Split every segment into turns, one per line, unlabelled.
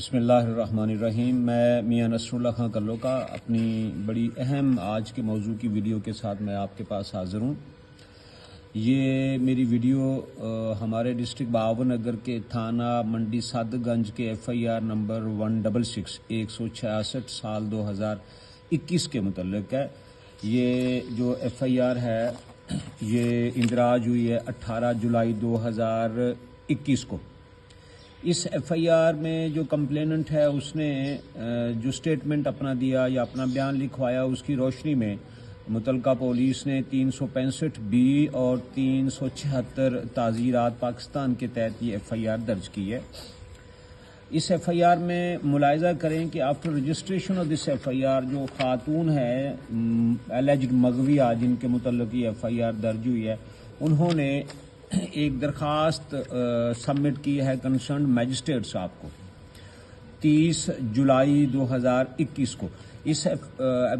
بسم اللہ الرحمن الرحیم۔ میں میاں نصر اللہ خان کلو کا اپنی بڑی اہم آج کے موضوع کی ویڈیو کے ساتھ میں آپ کے پاس حاضر ہوں۔ یہ میری ویڈیو ہمارے ڈسٹرکٹ بہاول نگر کے تھانہ منڈی سعادت گنج کے ایف آئی آر نمبر 166 سال 2021 کے متعلق ہے۔ یہ جو ایف آئی آر ہے یہ اندراج ہوئی ہے 18 جولائی 2021 کو۔ اس ایف آئی آر میں جو کمپلیننٹ ہے اس نے جو سٹیٹمنٹ اپنا دیا یا اپنا بیان لکھوایا، اس کی روشنی میں متعلقہ پولیس نے 365 بی اور 376 تعزیرات پاکستان کے تحت یہ ایف آئی آر درج کی ہے۔ اس ایف آئی آر میں ملاحظہ کریں کہ after registration of this F I R جو خاتون ہے اللیجڈ مغویہ جن کے متعلق یہ ایف آئی آر درج ہوئی ہے، انہوں نے ایک درخواست سبمٹ کی ہے کنسرنڈ میجسٹریٹ صاحب کو 30 جولائی 2021 کو۔ اس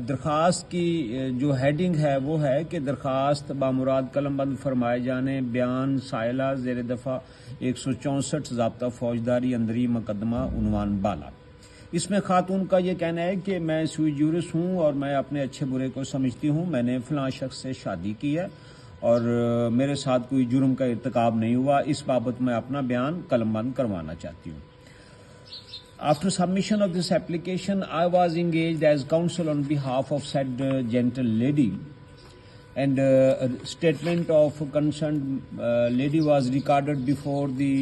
درخواست کی جو ہیڈنگ ہے وہ ہے کہ درخواست بامراد قلم بند فرمائے جانے بیان سائلہ زیر دفعہ 164 ضابطہ فوجداری اندری مقدمہ عنوان بالا۔ اس میں خاتون کا یہ کہنا ہے کہ میں سوئی جورس ہوں اور میں اپنے اچھے برے کو سمجھتی ہوں، میں نے فلاں شخص سے شادی کی ہے اور میرے ساتھ کوئی جرم کا ارتکاب نہیں ہوا، اس بابت میں اپنا بیان قلم بند کروانا چاہتی ہوں۔ After submission of this application, I was engaged as counsel on behalf of said gentle lady, and a statement of concerned lady was recorded before the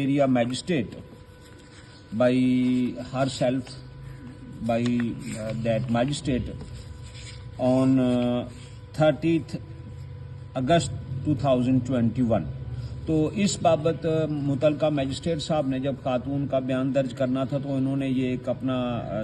area magistrate by herself, by that magistrate on 30th اگست 2021۔ تو اس بابت متعلقہ magistrate صاحب نے جب خاتون کا بیان درج کرنا تھا تو انہوں نے یہ ایک اپنا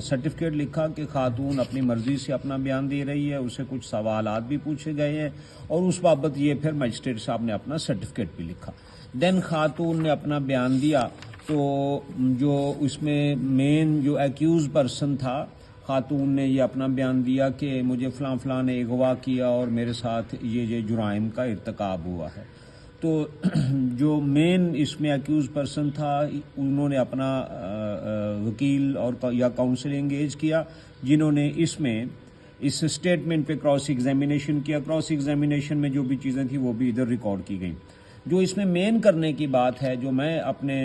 سرٹیفکیٹ لکھا کہ خاتون اپنی مرضی سے اپنا بیان دے رہی ہے، اسے کچھ سوالات بھی پوچھے گئے ہیں اور اس بابت یہ پھر میجسٹریٹ صاحب نے اپنا سرٹیفکیٹ بھی لکھا۔ دین خاتون نے اپنا بیان دیا تو جو اس میں مین جو ایکیوز پرسن تھا، خاتون نے یہ اپنا بیان دیا کہ مجھے فلاں فلاں نے اغوا کیا اور میرے ساتھ یہ جرائم کا ارتکاب ہوا ہے۔ تو جو مین اس میں ایکیوز پرسن تھا انہوں نے اپنا وکیل اور یا کاؤنسل انگیج کیا، جنہوں نے اس میں اس اسٹیٹمنٹ پہ کراس ایگزامینیشن کیا۔ کراس ایگزامینیشن میں جو بھی چیزیں تھیں وہ بھی ادھر ریکارڈ کی گئیں۔ جو اس میں مین کرنے کی بات ہے، جو میں اپنے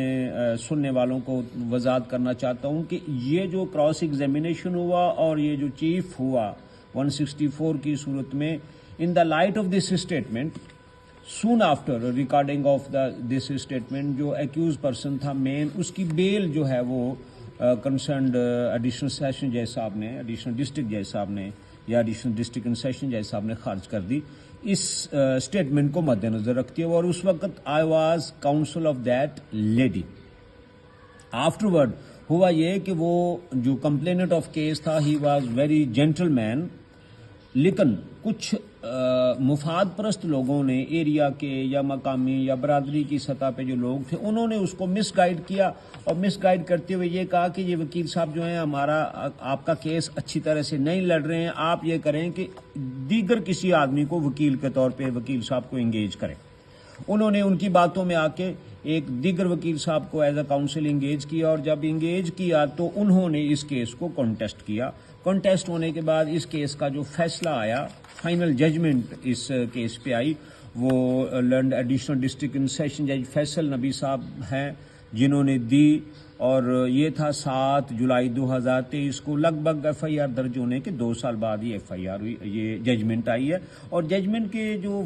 سننے والوں کو وضاحت کرنا چاہتا ہوں کہ یہ جو کراس ایگزامینیشن ہوا اور یہ جو چیف ہوا 164 کی صورت میں، in the light of this statement soon after recording of this statement جو ایکیوز پرسن تھا مین، اس کی بیل جو ہے وہ کنسرنڈ ایڈیشنل سیشن جج صاحب نے، ایڈیشنل ڈسٹرکٹ جج صاحب نے یا ایڈیشنل ڈسٹرکٹ اینڈ سیشن جج صاحب نے خارج کر دی اس اسٹیٹمنٹ کو مد نظر رکھتی ہے، اور اس وقت I was council of that lady. After word ہوا یہ کہ وہ جو کمپلیننٹ آف کیس تھا ہی واز ویری جینٹل مین، لیکن کچھ مفاد پرست لوگوں نے ایریا کے یا مقامی یا برادری کی سطح پہ جو لوگ تھے انہوں نے اس کو مس گائیڈ کیا، اور مس گائیڈ کرتے ہوئے یہ کہا کہ یہ وکیل صاحب جو ہیں ہمارا آپ کا کیس اچھی طرح سے نہیں لڑ رہے ہیں، آپ یہ کریں کہ دیگر کسی آدمی کو وکیل کے طور پہ وکیل صاحب کو انگیج کریں۔ انہوں نے ان کی باتوں میں آ کے ایک دیگر وکیل صاحب کو ایز اے کاؤنسل انگیج کیا، اور جب انگیج کیا تو انہوں نے اس کیس کو کنٹیسٹ کیا۔ کنٹیسٹ ہونے کے بعد اس کیس کا جو فیصلہ آیا، فائنل ججمنٹ اس کیس پہ آئی، وہ learned additional district and session جج فیصل نبی صاحب ہیں جنہوں نے دی، اور یہ تھا 7 جولائی 2023 کو۔ لگ بھگ ایف آئی آر درج ہونے کے 2 سال بعد یہ ایف آئی آر ہوئی، یہ ججمنٹ آئی ہے، اور ججمنٹ کے جو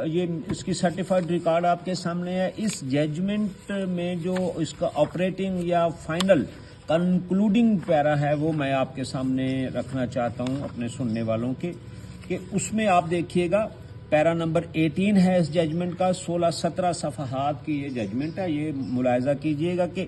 یہ اس کی سرٹیفائڈ ریکارڈ آپ کے سامنے ہے۔ اس ججمنٹ میں جو اس کا آپریٹنگ یا فائنل کنکلوڈنگ پیرا ہے وہ میں آپ کے سامنے رکھنا چاہتا ہوں اپنے سننے والوں کے، کہ اس میں آپ دیکھیے گا پیرا نمبر 18 ہے اس ججمنٹ کا، 16-17 صفحات کی یہ ججمنٹ ہے۔ یہ ملاحظہ کیجئے گا کہ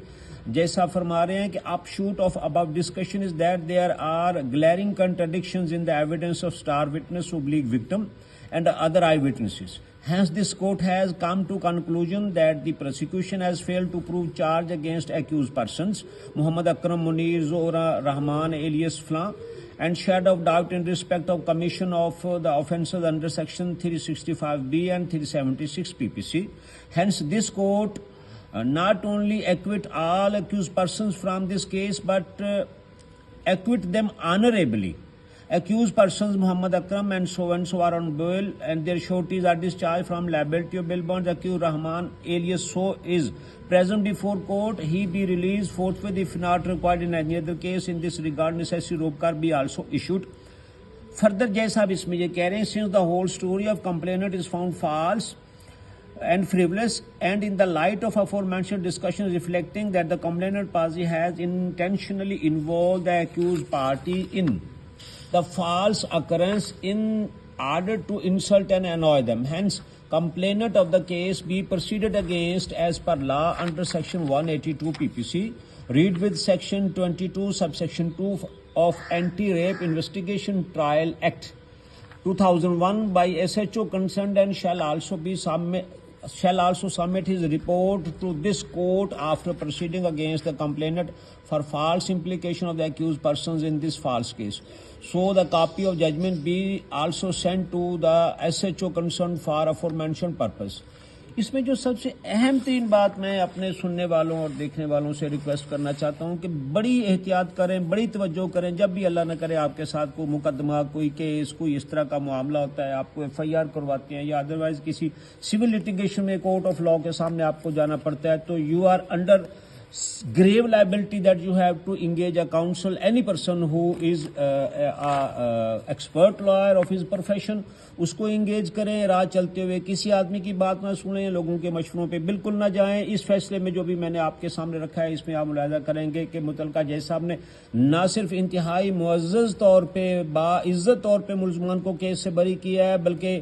جیسا فرما رہے ہیں کہ upshot of above discussion is that there are glaring contradictions in the evidence of star witness / victim and other eyewitnesses. Hence, this court has come to conclusion that the prosecution has failed to prove charge against accused persons Muhammad Akram Munir Zohra Rahman alias Flan, and shed of doubt in respect of commission of the offences under section 365B and 376 PPC. Hence, this court not only acquit all accused persons from this case, but acquit them honorably. Accused persons Muhammad Akram and so are on bail and their sureties are discharged from liability of bail bonds. Accused Rahman alias So is present before court. He be released forthwith if not required in any other case. In this regard, necessary rope car be also issued. Further, جیسا اب اس میں یہ کہہ رہے ہیں, since the whole story of complainant is found false and frivolous, and in the light of aforementioned discussion reflecting that the complainant party has intentionally involved the accused party in the false occurrence in order to insult and annoy them. Hence, complainant of the case be proceeded against as per law under section 182 PPC. Read with section 22 subsection 2 of Anti-Rape Investigation Trial Act 2001 by SHO concerned and shall also submit his report to this court after proceeding against the complainant for false implication of the accused persons in this false case. So the copy of judgment be also sent to the SHO concerned for aforementioned purpose. اس میں جو سب سے اہم ترین بات میں اپنے سننے والوں اور دیکھنے والوں سے ریکویسٹ کرنا چاہتا ہوں کہ بڑی احتیاط کریں, بڑی توجہ کریں. جب بھی اللہ نہ کرے آپ کے ساتھ کوئی مقدمہ, کوئی کیس, کوئی اس طرح کا معاملہ ہوتا ہے, آپ کو FIR کرواتے ہیں یا ادروائز کسی سول لٹیگیشن میں کورٹ آف لاء کے سامنے آپ کو جانا پڑتا ہے, تو you are under grave liability that you have to engage a counsel. Any person who is expert lawyer of his profession, اس کو انگیج کریں. راہ چلتے ہوئے کسی آدمی کی بات نہ سنیں, لوگوں کے مشوروں پہ بالکل نہ جائیں. اس فیصلے میں جو بھی میں نے آپ کے سامنے رکھا ہے, اس میں آپ ملاحظہ کریں گے کہ متعلقہ جج صاحب نے نہ صرف انتہائی معزز طور پہ, باعزت طور پہ ملزمان کو کیس سے بری کیا ہے, بلکہ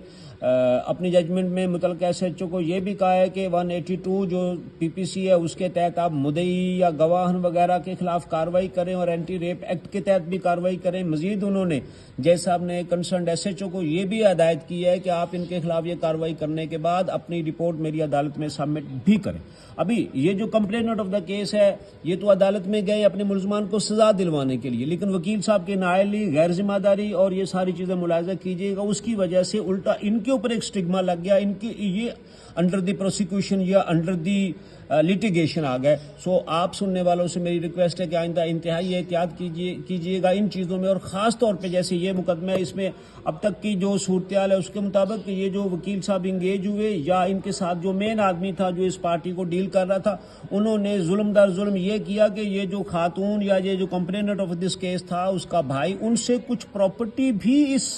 اپنی ججمنٹ میں متعلقہ SHO کو یہ بھی کہا ہے کہ 182 جو PPC ہے اس کے تحت آپ مدعی یا گواہن وغیرہ کے خلاف کارروائی کریں اور اینٹی ریپ ایکٹ کے تحت بھی کارروائی کریں. مزید انہوں نے جج صاحب نے کنسرنڈ SHO کو یہ بھی ہدایت کی ہے کہ آپ ان کے خلاف یہ کارروائی کرنے کے بعد اپنی رپورٹ میری عدالت میں سبمٹ بھی کریں. ابھی یہ جو کمپلیننٹ آف دا کیس ہے, یہ تو عدالت میں گئے اپنے ملزمان کو سزا دلوانے کے لیے, لیکن وکیل صاحب کی نااہلی, غیر ذمہ داری اور یہ ساری چیزیں ملاحظہ کیجیے گا, اس کی وجہ سے الٹا ان کے اوپر ایک سٹگما لگ گیا, ان کی یہ انڈر دی پروسیکیوشن یا انڈر دی لیٹیگیشن آ گئے. سو آپ سننے والوں سے میری ریکویسٹ ہے کہ آئندہ انتہائی احتیاط کیجیے گا ان چیزوں میں, اور خاص طور پہ جیسے یہ مقدمہ ہے, اس میں اب تک کی جو صورتحال ہے اس کے مطابق یہ جو وکیل صاحب انگیج ہوئے یا ان کے ساتھ جو مین آدمی تھا جو اس پارٹی کو ڈیل کر رہا تھا, انہوں نے ظلم در ظلم یہ کیا کہ یہ جو خاتون یا یہ جو کمپلیننٹ آف دس کیس تھا اس کا بھائی, ان سے کچھ پراپرٹی بھی اس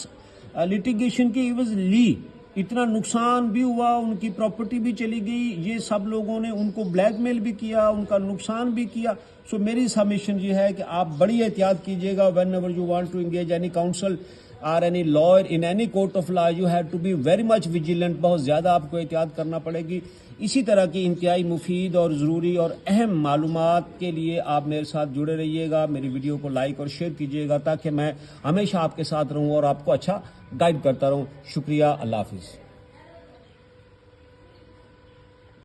لیٹیگیشن کی عوض لی. اتنا نقصان بھی ہوا, ان کی پراپرٹی بھی چلی گئی, یہ سب لوگوں نے ان کو بلیک میل بھی کیا, ان کا نقصان بھی کیا. سو میری سبمیشن یہ ہے کہ آپ بڑی احتیاط کیجیے گا. Whenever you want to engage any counsel or any lawyer in any court of law, you have to be very much vigilant. بہت زیادہ آپ کو احتیاط کرنا پڑے گی. اسی طرح کی انتہائی مفید اور ضروری اور اہم معلومات کے لیے آپ میرے ساتھ جڑے رہیے گا. میری ویڈیو کو لائک اور شیئر کیجیے گا تاکہ میں ہمیشہ آپ کے ساتھ رہوں اور آپ کو اچھا گائیڈ کرتا رہوں. شکریہ. اللہ حافظ.